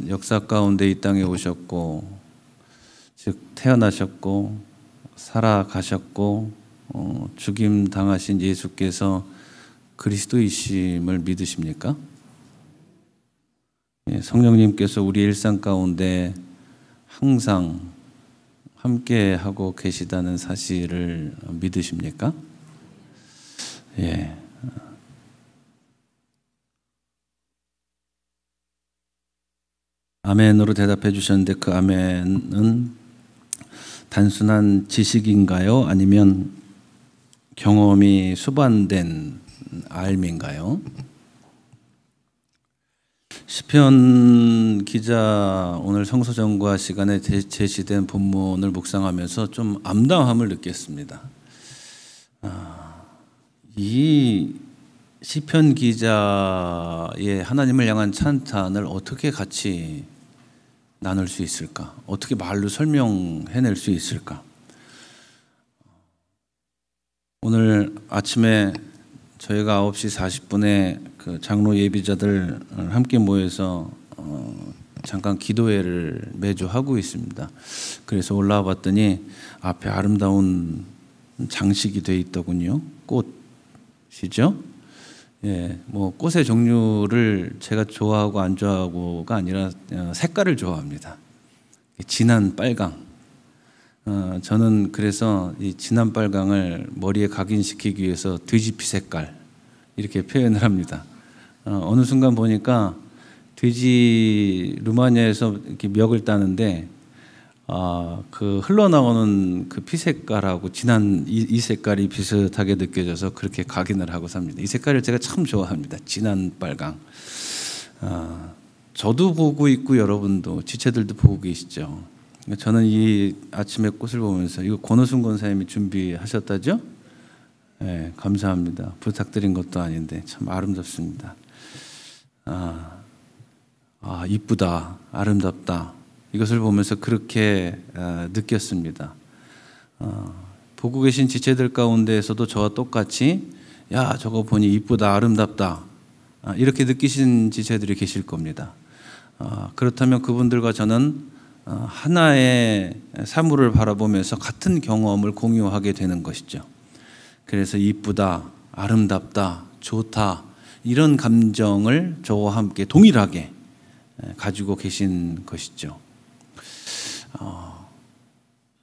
역사 가운데 이 땅에 오셨고, 즉 태어나셨고 살아가셨고 죽임 당하신 예수께서 그리스도이심을 믿으십니까? 성령님께서 우리 일상 가운데 항상 함께 하고 계시다는 사실을 믿으십니까? 예. 아멘으로 대답해 주셨는데 그 아멘은 단순한 지식인가요? 아니면 경험이 수반된 알미인가요? 시편 기자 오늘 성서정과 시간에 제시된 본문을 묵상하면서 좀 암담함을 느꼈습니다. 이 시편 기자의 하나님을 향한 찬탄을 어떻게 같이 나눌 수 있을까? 어떻게 말로 설명해낼 수 있을까? 오늘 아침에 저희가 9시 40분에 그 장로 예비자들 함께 모여서 잠깐 기도회를 매주 하고 있습니다. 그래서 올라와 봤더니 앞에 아름다운 장식이 돼 있더군요. 꽃이죠. 예, 뭐 꽃의 종류를 제가 좋아하고 안 좋아하고가 아니라 색깔을 좋아합니다. 진한 빨강. 저는 그래서 이 진한 빨강을 머리에 각인시키기 위해서 돼지피 색깔 이렇게 표현을 합니다. 어느 순간 보니까 루마니아에서 이렇게 멱을 따는데 그 흘러나오는 그 피 색깔하고 진한 이 색깔이 비슷하게 느껴져서 그렇게 각인을 하고 삽니다. 이 색깔을 제가 참 좋아합니다. 진한 빨강. 저도 보고 있고 여러분도 지체들도 보고 계시죠. 저는 이 아침에 꽃을 보면서 이거 권호순 권사님이 준비하셨다죠? 네, 감사합니다. 부탁드린 것도 아닌데 참 아름답습니다. 이쁘다, 아름답다. 이것을 보면서 그렇게 느꼈습니다. 보고 계신 지체들 가운데에서도 저와 똑같이 야 저거 보니 이쁘다, 아름답다 이렇게 느끼신 지체들이 계실 겁니다. 그렇다면 그분들과 저는 하나의 사물을 바라보면서 같은 경험을 공유하게 되는 것이죠. 그래서 이쁘다, 아름답다, 좋다 이런 감정을 저와 함께 동일하게 가지고 계신 것이죠.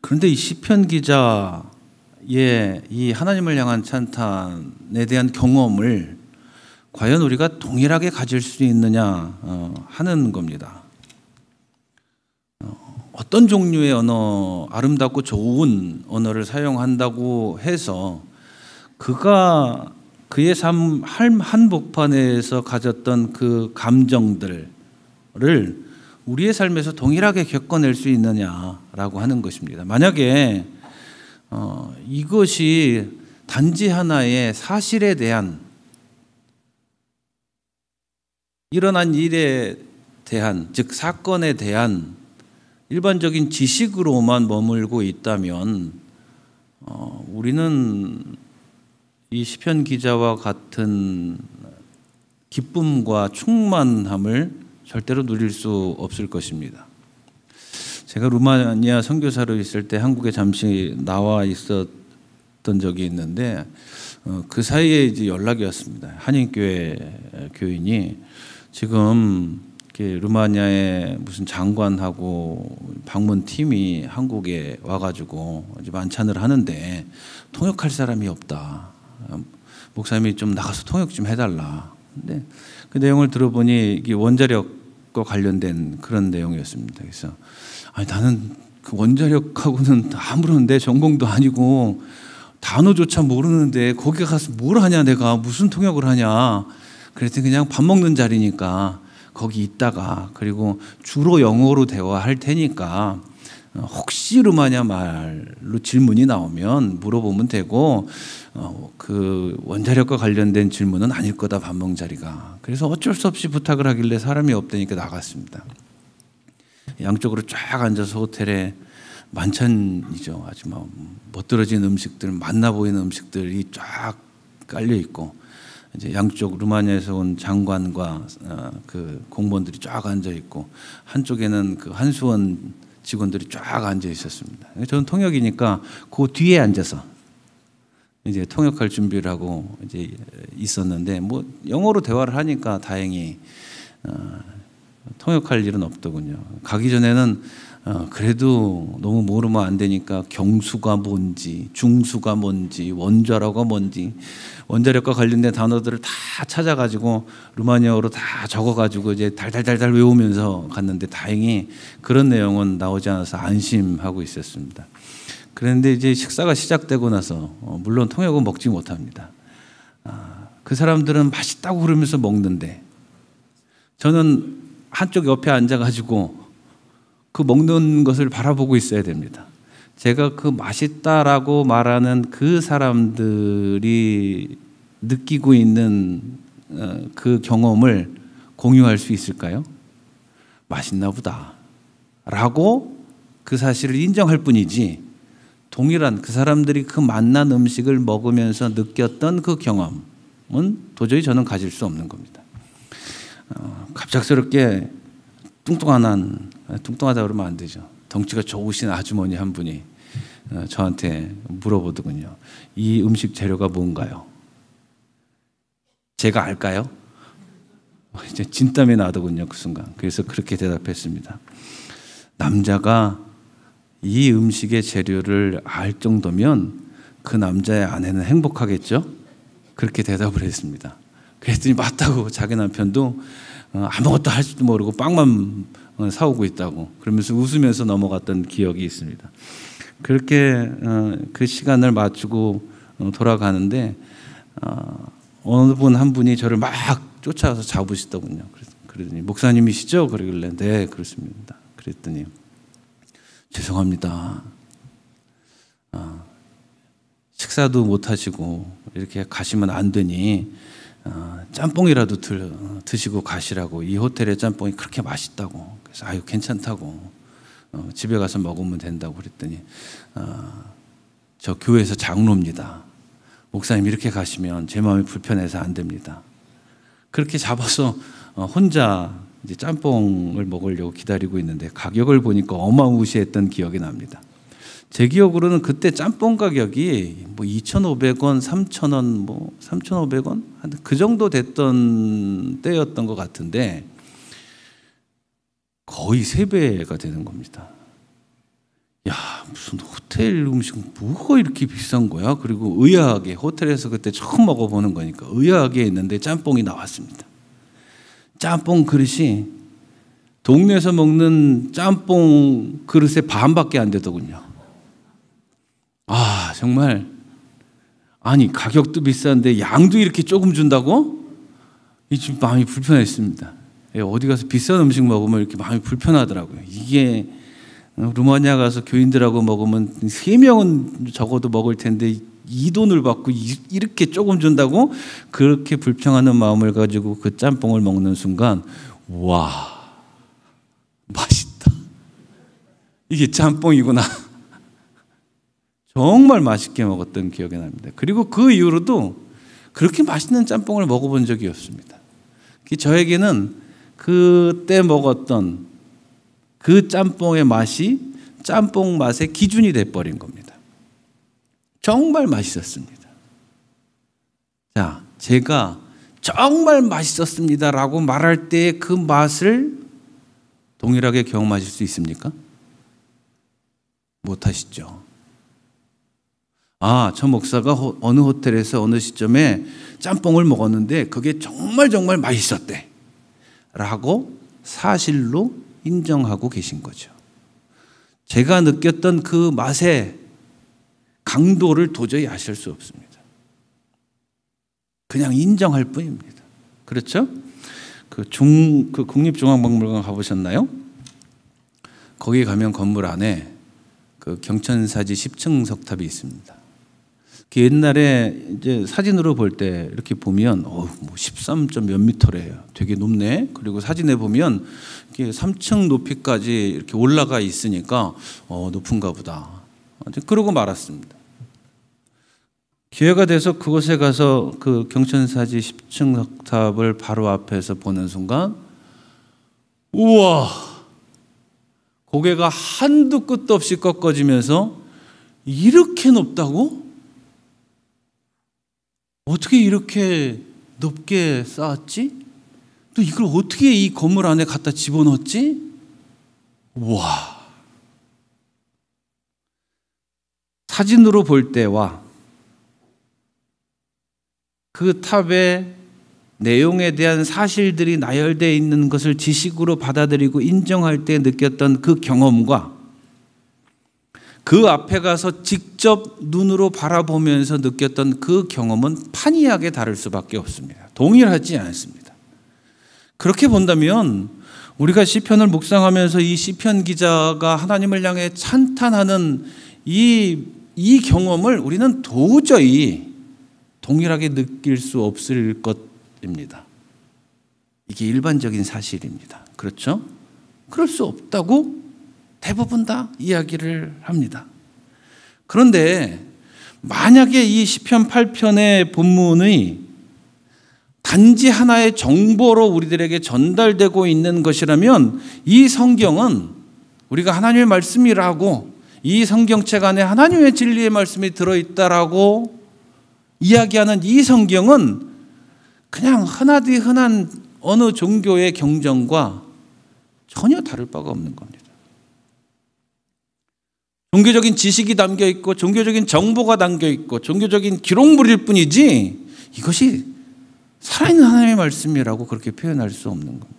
그런데 이 시편 기자의 이 하나님을 향한 찬탄에 대한 경험을 과연 우리가 동일하게 가질 수 있느냐 하는 겁니다. 어떤 종류의 언어, 아름답고 좋은 언어를 사용한다고 해서 그가 그의 삶 한복판에서 가졌던 그 감정들을 우리의 삶에서 동일하게 겪어낼 수 있느냐라고 하는 것입니다. 만약에 이것이 단지 하나의 사실에 대한 일어난 일에 대한 즉 사건에 대한 일반적인 지식으로만 머물고 있다면 우리는 이 시편 기자와 같은 기쁨과 충만함을 절대로 누릴 수 없을 것입니다. 제가 루마니아 선교사로 있을 때 한국에 잠시 나와 있었던 적이 있는데 그 사이에 이제 연락이 왔습니다. 한인교회 교인이 지금 루마니아의 무슨 장관하고 방문팀이 한국에 와가지고 이제 만찬을 하는데 통역할 사람이 없다. 목사님이 좀 나가서 통역 좀 해달라. 근데 그 내용을 들어보니 이게 원자력과 관련된 그런 내용이었습니다. 그래서 아니 나는 그 원자력하고는 아무런 내 전공도 아니고 단어조차 모르는데 거기 가서 뭘 하냐 내가 무슨 통역을 하냐. 그랬더니 그냥 밥 먹는 자리니까 거기 있다가 그리고 주로 영어로 대화할 테니까 혹시 루마니아 말로 질문이 나오면 물어보면 되고 그 원자력과 관련된 질문은 아닐 거다 밥 먹는 자리가. 그래서 어쩔 수 없이 부탁을 하길래 사람이 없다니까 나갔습니다. 양쪽으로 쫙 앉아서 호텔에 만찬이죠. 아주 막 멋들어진 음식들, 맛나 보이는 음식들이 쫙 깔려 있고 이제 양쪽 루마니아에서 온 장관과 그 공무원들이 쫙 앉아 있고 한쪽에는 그 한수원 직원들이 쫙 앉아 있었습니다. 저는 통역이니까 그 뒤에 앉아서 이제 통역할 준비를 하고 이제 있었는데 뭐 영어로 대화를 하니까 다행히 통역할 일은 없더군요. 가기 전에는 그래도 너무 모르면 안 되니까 경수가 뭔지, 중수가 뭔지, 원자로가 뭔지, 원자력과 관련된 단어들을 다 찾아가지고 루마니아어로 다 적어가지고 이제 달달달달 외우면서 갔는데 다행히 그런 내용은 나오지 않아서 안심하고 있었습니다. 그런데 이제 식사가 시작되고 나서 물론 통역은 먹지 못합니다. 그 사람들은 맛있다고 그러면서 먹는데 저는 한쪽 옆에 앉아가지고 그 먹는 것을 바라보고 있어야 됩니다. 제가 그 맛있다라고 말하는 그 사람들이 느끼고 있는 그 경험을 공유할 수 있을까요? 맛있나 보다 라고 그 사실을 인정할 뿐이지 동일한 그 사람들이 그 맛난 음식을 먹으면서 느꼈던 그 경험은 도저히 저는 가질 수 없는 겁니다. 갑작스럽게 뚱뚱하다 그러면 안 되죠. 덩치가 좋으신 아주머니 한 분이 저한테 물어보더군요. 이 음식 재료가 뭔가요? 제가 알까요? 이제 진땀이 나더군요, 그 순간. 그래서 그렇게 대답했습니다. 남자가 이 음식의 재료를 알 정도면 그 남자의 아내는 행복하겠죠? 그렇게 대답을 했습니다. 그랬더니 맞다고 자기 남편도 아무것도 할 줄도 모르고 빵만 사오고 있다고 그러면서 웃으면서 넘어갔던 기억이 있습니다. 그렇게 그 시간을 맞추고 돌아가는데 어느 분 한 분이 저를 막 쫓아와서 잡으시더군요. 그러더니 목사님이시죠? 그러길래 네 그렇습니다. 그랬더니 죄송합니다. 식사도 못 하시고 이렇게 가시면 안 되니 짬뽕이라도 드시고 가시라고. 이 호텔의 짬뽕이 그렇게 맛있다고. 그래서 아유 괜찮다고 집에 가서 먹으면 된다고 그랬더니 저 교회에서 장로입니다. 목사님 이렇게 가시면 제 마음이 불편해서 안 됩니다. 그렇게 잡아서 혼자 이제 짬뽕을 먹으려고 기다리고 있는데 가격을 보니까 어마무시했던 기억이 납니다. 제 기억으로는 그때 짬뽕 가격이 뭐 2,500원, 3,000원, 뭐 3,500원 그 정도 됐던 때였던 것 같은데 거의 3배가 되는 겁니다. 야, 무슨 호텔 음식 뭐가 이렇게 비싼 거야? 그리고 의아하게 호텔에서 그때 처음 먹어보는 거니까 의아하게 했는데 짬뽕이 나왔습니다. 짬뽕 그릇이 동네에서 먹는 짬뽕 그릇의 반밖에 안 되더군요. 아, 정말 아니 가격도 비싼데 양도 이렇게 조금 준다고? 이 좀 마음이 불편했습니다. 어디 가서 비싼 음식 먹으면 이렇게 마음이 불편하더라고요. 이게 루마니아 가서 교인들하고 먹으면 3명은 적어도 먹을 텐데 이 돈을 받고 이렇게 조금 준다고? 그렇게 불평하는 마음을 가지고 그 짬뽕을 먹는 순간 와 맛있다. 이게 짬뽕이구나. 정말 맛있게 먹었던 기억이 납니다. 그리고 그 이후로도 그렇게 맛있는 짬뽕을 먹어본 적이 없습니다. 저에게는 그때 먹었던 그 짬뽕의 맛이 짬뽕 맛의 기준이 돼버린 겁니다. 정말 맛있었습니다. 자, 제가 정말 맛있었습니다라고 말할 때 그 맛을 동일하게 경험하실 수 있습니까? 못하시죠. 아, 저 목사가 어느 호텔에서 어느 시점에 짬뽕을 먹었는데 그게 정말 정말 맛있었대 라고 사실로 인정하고 계신 거죠. 제가 느꼈던 그 맛의 강도를 도저히 아실 수 없습니다. 그냥 인정할 뿐입니다. 그렇죠? 그 국립중앙박물관 가보셨나요? 거기 가면 건물 안에 그 경천사지 10층 석탑이 있습니다. 옛날에 이제 사진으로 볼 때 이렇게 보면 뭐 13점 몇 미터래요. 되게 높네. 그리고 사진에 보면 이렇게 3층 높이까지 이렇게 올라가 있으니까 높은가 보다. 그러고 말았습니다. 기회가 돼서 그곳에 가서 그 경천사지 10층 석탑을 바로 앞에서 보는 순간, 우와! 고개가 한도 끝도 없이 꺾어지면서 이렇게 높다고? 어떻게 이렇게 높게 쌓았지? 또 이걸 어떻게 이 건물 안에 갖다 집어넣었지? 와! 사진으로 볼 때와 그 탑의 내용에 대한 사실들이 나열되어 있는 것을 지식으로 받아들이고 인정할 때 느꼈던 그 경험과 그 앞에 가서 직접 눈으로 바라보면서 느꼈던 그 경험은 판이하게 다를 수밖에 없습니다. 동일하지 않습니다. 그렇게 본다면 우리가 시편을 묵상하면서 이 시편 기자가 하나님을 향해 찬탄하는 이 경험을 우리는 도저히 동일하게 느낄 수 없을 것입니다. 이게 일반적인 사실입니다. 그렇죠? 그럴 수 없다고 대부분 다 이야기를 합니다. 그런데 만약에 이 시편 8편의 본문의 단지 하나의 정보로 우리들에게 전달되고 있는 것이라면 이 성경은 우리가 하나님의 말씀이라고, 이 성경책 안에 하나님의 진리의 말씀이 들어있다라고 이야기하는 이 성경은 그냥 흔하디 흔한 어느 종교의 경전과 전혀 다를 바가 없는 겁니다. 종교적인 지식이 담겨 있고 종교적인 정보가 담겨 있고 종교적인 기록물일 뿐이지 이것이 살아있는 하나님의 말씀이라고 그렇게 표현할 수 없는 겁니다.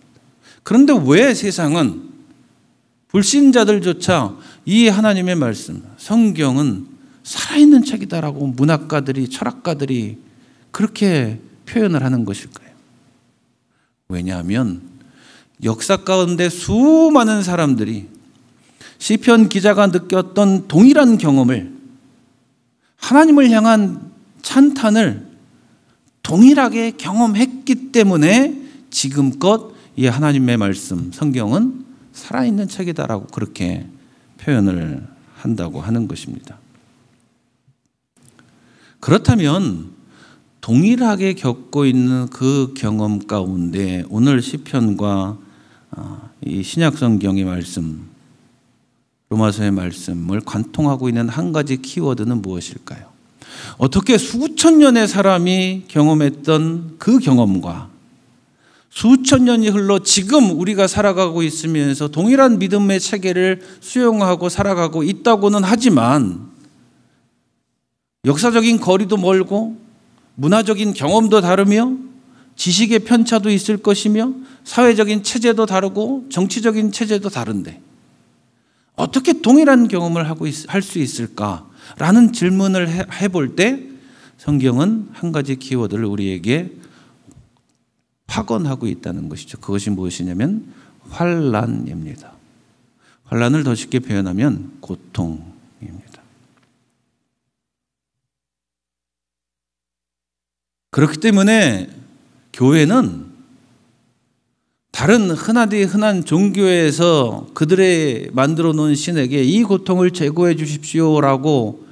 그런데 왜 세상은 불신자들조차 이 하나님의 말씀, 성경은 살아있는 책이다라고 문학가들이, 철학가들이 그렇게 표현을 하는 것일까요? 왜냐하면 역사 가운데 수많은 사람들이 시편 기자가 느꼈던 동일한 경험을, 하나님을 향한 찬탄을 동일하게 경험했기 때문에 지금껏 이 하나님의 말씀, 성경은 살아있는 책이다라고 그렇게 표현을 한다고 하는 것입니다. 그렇다면 동일하게 겪고 있는 그 경험 가운데 오늘 시편과 이 신약 성경의 말씀, 로마서의 말씀을 관통하고 있는 한 가지 키워드는 무엇일까요? 어떻게 수천 년의 사람이 경험했던 그 경험과 수천 년이 흘러 지금 우리가 살아가고 있으면서 동일한 믿음의 체계를 수용하고 살아가고 있다고는 하지만 역사적인 거리도 멀고 문화적인 경험도 다르며 지식의 편차도 있을 것이며 사회적인 체제도 다르고 정치적인 체제도 다른데 어떻게 동일한 경험을 할 수 있을까라는 질문을 해볼 때 성경은 한 가지 키워드를 우리에게 확언하고 있다는 것이죠. 그것이 무엇이냐면 환난입니다. 환난을 더 쉽게 표현하면 고통입니다. 그렇기 때문에 교회는 다른 흔하디 흔한 종교에서 그들의 만들어 놓은 신에게 이 고통을 제거해 주십시오라고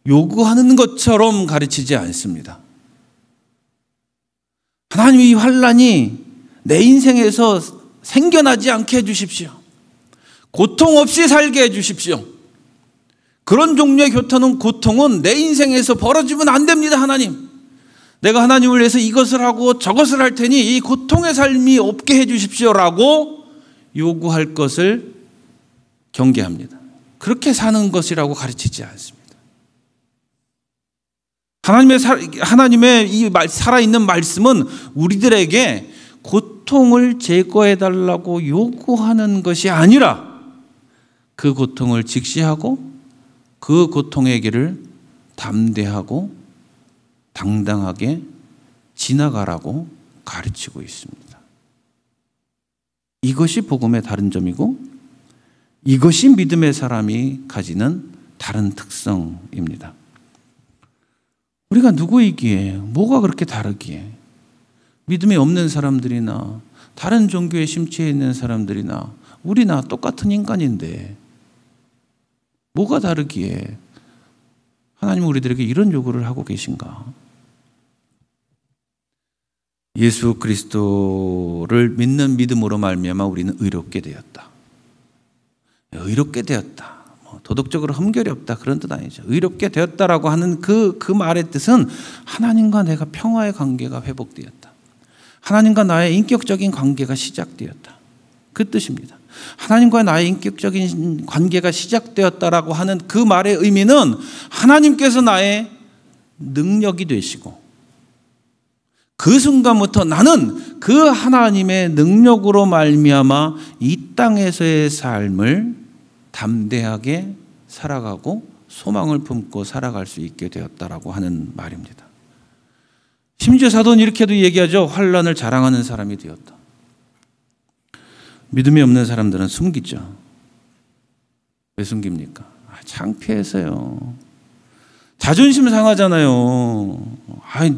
요구하는 것처럼 가르치지 않습니다. 하나님, 이 환난이 내 인생에서 생겨나지 않게 해주십시오. 고통 없이 살게 해주십시오. 그런 종류의 고통은 내 인생에서 벌어지면 안 됩니다. 하나님, 내가 하나님을 위해서 이것을 하고 저것을 할 테니 이 고통의 삶이 없게 해주십시오라고 요구할 것을 경계합니다. 그렇게 사는 것이라고 가르치지 않습니다. 하나님의 이 살아있는 말씀은 우리들에게 고통을 제거해달라고 요구하는 것이 아니라 그 고통을 직시하고 그 고통의 길을 담대하고 당당하게 지나가라고 가르치고 있습니다. 이것이 복음의 다른 점이고 이것이 믿음의 사람이 가지는 다른 특성입니다. 우리가 누구이기에, 뭐가 그렇게 다르기에, 믿음이 없는 사람들이나 다른 종교에 심취해 있는 사람들이나 우리나 똑같은 인간인데 뭐가 다르기에 하나님은 우리들에게 이런 요구를 하고 계신가? 예수 그리스도를 믿는 믿음으로 말미암아 우리는 의롭게 되었다. 의롭게 되었다. 도덕적으로 흠결이 없다. 그런 뜻 아니죠. 의롭게 되었다라고 하는 그 말의 뜻은 하나님과 내가 평화의 관계가 회복되었다. 하나님과 나의 인격적인 관계가 시작되었다. 그 뜻입니다. 하나님과 나의 인격적인 관계가 시작되었다라고 하는 그 말의 의미는 하나님께서 나의 능력이 되시고 그 순간부터 나는 그 하나님의 능력으로 말미암아 이 땅에서의 삶을 담대하게 살아가고 소망을 품고 살아갈 수 있게 되었다라고 하는 말입니다. 심지어 사도는 이렇게도 얘기하죠. 환난을 자랑하는 사람이 되었다. 믿음이 없는 사람들은 숨기죠. 왜 숨깁니까? 창피해서요. 자존심 상하잖아요.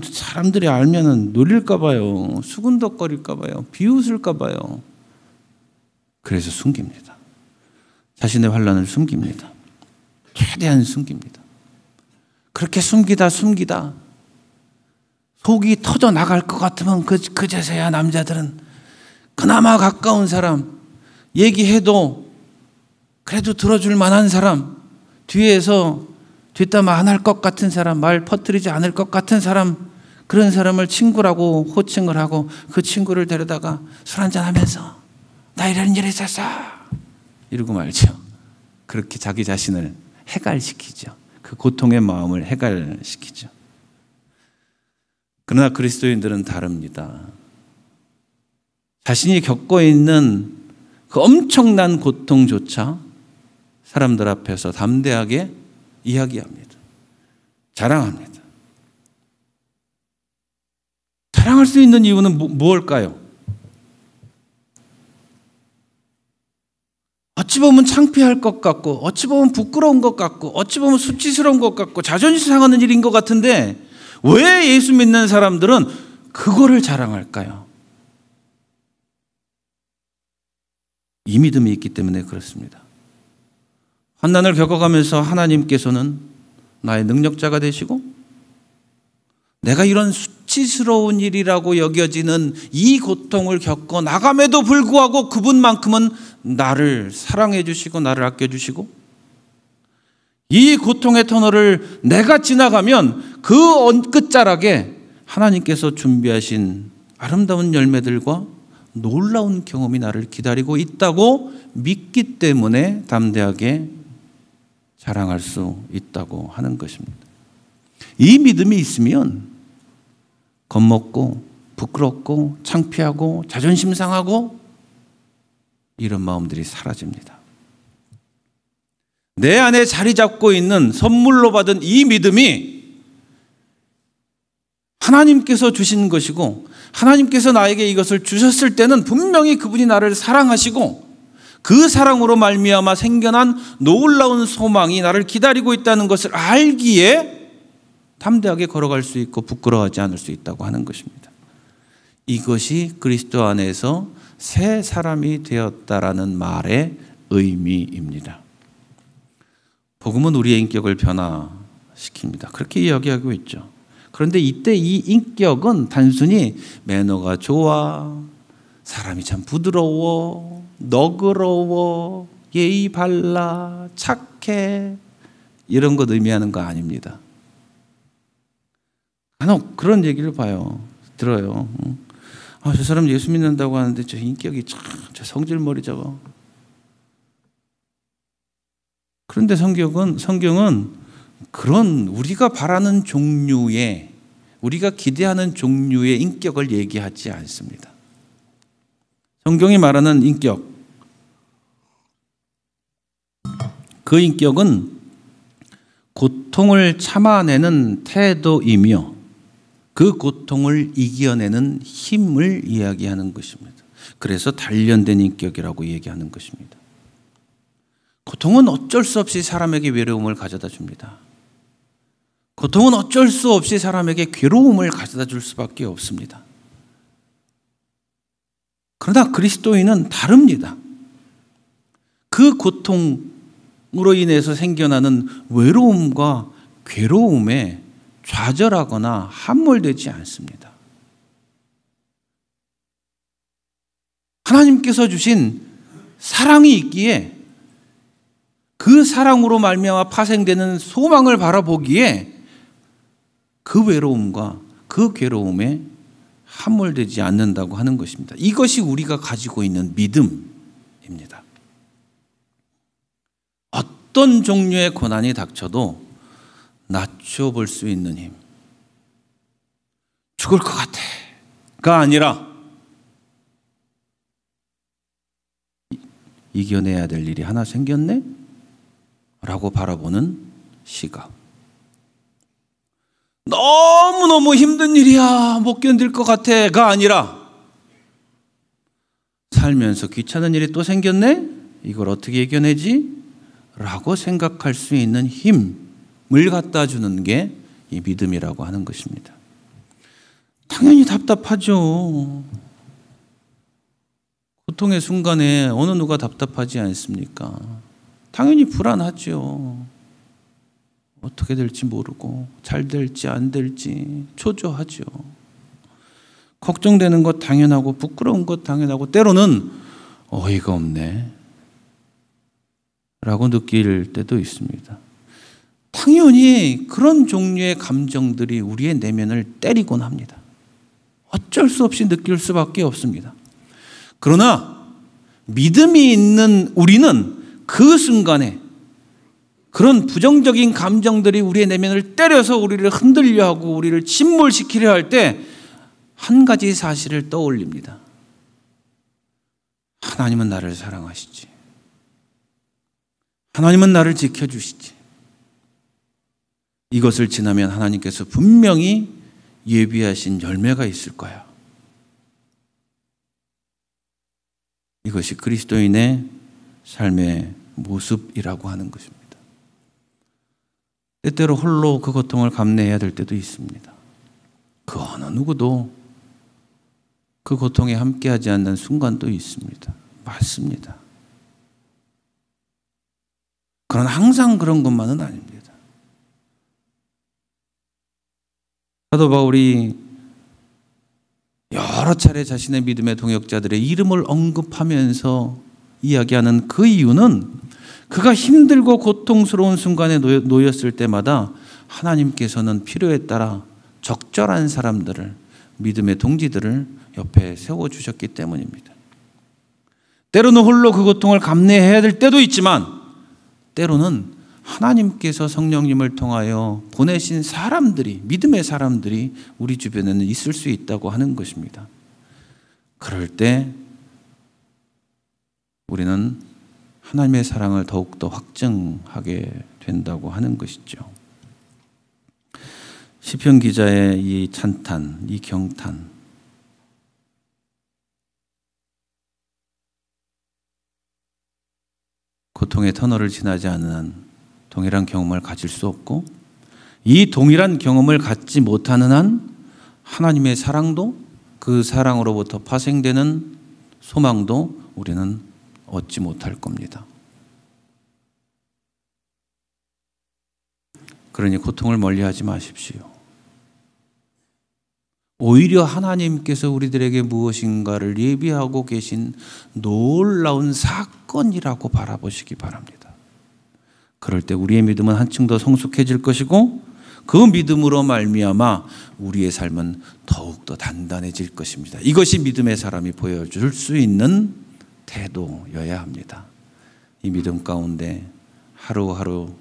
사람들이 알면은 놀릴까 봐요. 수군덕거릴까 봐요. 비웃을까 봐요. 그래서 숨깁니다. 자신의 환난을 숨깁니다. 최대한 숨깁니다. 그렇게 숨기다 속이 터져 나갈 것 같으면 그제서야 남자들은 그나마 가까운 사람, 얘기해도 그래도 들어줄 만한 사람, 뒤에서 뒷담 안 할 것 같은 사람, 말 퍼뜨리지 않을 것 같은 사람, 그런 사람을 친구라고 호칭을 하고 그 친구를 데려다가 술 한잔 하면서 나 이런 일이 있었어 이러고 말죠. 그렇게 자기 자신을 해갈시키죠. 그 고통의 마음을 해갈시키죠. 그러나 그리스도인들은 다릅니다. 자신이 겪고 있는 그 엄청난 고통조차 사람들 앞에서 담대하게 이야기합니다. 자랑합니다. 자랑할 수 있는 이유는 무엇일까요? 어찌 보면 창피할 것 같고, 어찌 보면 부끄러운 것 같고, 어찌 보면 수치스러운 것 같고, 자존심 상하는 일인 것 같은데 왜 예수 믿는 사람들은 그거를 자랑할까요? 이 믿음이 있기 때문에 그렇습니다. 환난을 겪어가면서 하나님께서는 나의 능력자가 되시고 내가 이런 수치스러운 일이라고 여겨지는 이 고통을 겪어 나감에도 불구하고 그분만큼은 나를 사랑해 주시고 나를 아껴 주시고 이 고통의 터널을 내가 지나가면 그 끝자락에 하나님께서 준비하신 아름다운 열매들과 놀라운 경험이 나를 기다리고 있다고 믿기 때문에 담대하게 자랑할 수 있다고 하는 것입니다. 이 믿음이 있으면 겁먹고 부끄럽고 창피하고 자존심 상하고 이런 마음들이 사라집니다. 내 안에 자리 잡고 있는 선물로 받은 이 믿음이 하나님께서 주신 것이고 하나님께서 나에게 이것을 주셨을 때는 분명히 그분이 나를 사랑하시고 그 사랑으로 말미암아 생겨난 놀라운 소망이 나를 기다리고 있다는 것을 알기에 담대하게 걸어갈 수 있고 부끄러워하지 않을 수 있다고 하는 것입니다. 이것이 그리스도 안에서 새 사람이 되었다라는 말의 의미입니다. 복음은 우리의 인격을 변화시킵니다. 그렇게 이야기하고 있죠. 그런데 이때 이 인격은 단순히 매너가 좋아, 사람이 참 부드러워, 너그러워, 예의 발라, 착해 이런 것 의미하는 거 아닙니다. 간혹 그런 얘기를 들어요. 저 사람 예수 믿는다고 하는데 저 인격이 참, 저 성질머리 저거. 그런데 성경은 그런 우리가 바라는 종류의, 우리가 기대하는 종류의 인격을 얘기하지 않습니다. 성경이 말하는 인격, 그 인격은 고통을 참아내는 태도이며 그 고통을 이겨내는 힘을 이야기하는 것입니다. 그래서 단련된 인격이라고 얘기하는 것입니다. 고통은 어쩔 수 없이 사람에게 외로움을 가져다 줍니다. 고통은 어쩔 수 없이 사람에게 괴로움을 가져다 줄 수밖에 없습니다. 그러나 그리스도인은 다릅니다. 그 고통으로 인해서 생겨나는 외로움과 괴로움에 좌절하거나 함몰되지 않습니다. 하나님께서 주신 사랑이 있기에 그 사랑으로 말미암아 파생되는 소망을 바라보기에 그 외로움과 그 괴로움에 함몰되지 않는다고 하는 것입니다. 이것이 우리가 가지고 있는 믿음입니다. 어떤 종류의 고난이 닥쳐도 낮춰볼 수 있는 힘. 죽을 것 같아가 아니라 이겨내야 될 일이 하나 생겼네? 라고 바라보는 시각. 너무너무 힘든 일이야. 못 견딜 것 같아가 아니라 살면서 귀찮은 일이 또 생겼네? 이걸 어떻게 이겨내지? 라고 생각할 수 있는 힘을 갖다 주는 게 이 믿음이라고 하는 것입니다. 당연히 답답하죠. 고통의 순간에 어느 누가 답답하지 않습니까? 당연히 불안하죠. 어떻게 될지 모르고 잘 될지 안 될지 초조하죠. 걱정되는 것 당연하고 부끄러운 것 당연하고 때로는 어이가 없네 라고 느낄 때도 있습니다. 당연히 그런 종류의 감정들이 우리의 내면을 때리곤 합니다. 어쩔 수 없이 느낄 수밖에 없습니다. 그러나 믿음이 있는 우리는 그 순간에 그런 부정적인 감정들이 우리의 내면을 때려서 우리를 흔들려 하고 우리를 침몰시키려 할 때 한 가지 사실을 떠올립니다. 하나님은 나를 사랑하시지. 하나님은 나를 지켜주시지. 이것을 지나면 하나님께서 분명히 예비하신 열매가 있을 거야. 이것이 그리스도인의 삶의 모습이라고 하는 것입니다. 때때로 홀로 그 고통을 감내해야 될 때도 있습니다. 그 어느 누구도 그 고통에 함께하지 않는 순간도 있습니다. 맞습니다. 그러나 항상 그런 것만은 아닙니다. 사도 바울이 여러 차례 자신의 믿음의 동역자들의 이름을 언급하면서 이야기하는 그 이유는 그가 힘들고 고통스러운 순간에 놓였을 때마다 하나님께서는 필요에 따라 적절한 사람들을, 믿음의 동지들을 옆에 세워주셨기 때문입니다. 때로는 홀로 그 고통을 감내해야 될 때도 있지만 때로는 하나님께서 성령님을 통하여 보내신 사람들이, 믿음의 사람들이 우리 주변에는 있을 수 있다고 하는 것입니다. 그럴 때 우리는 하나님의 사랑을 더욱더 확증하게 된다고 하는 것이죠. 시편 기자의 이 찬탄, 이 경탄, 고통의 터널을 지나지 않는 한 동일한 경험을 가질 수 없고 이 동일한 경험을 갖지 못하는 한 하나님의 사랑도 그 사랑으로부터 파생되는 소망도 우리는 얻지 못할 겁니다. 그러니 고통을 멀리하지 마십시오. 오히려 하나님께서 우리들에게 무엇인가를 예비하고 계신 놀라운 사건이라고 바라보시기 바랍니다. 그럴 때 우리의 믿음은 한층 더 성숙해질 것이고 그 믿음으로 말미암아 우리의 삶은 더욱더 단단해질 것입니다. 이것이 믿음의 사람이 보여줄 수 있는 태도여야 합니다. 이 믿음 가운데 하루하루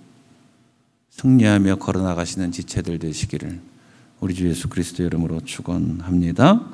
승리하며 걸어나가시는 지체들 되시기를 우리 주 예수 그리스도 이름으로 축원합니다.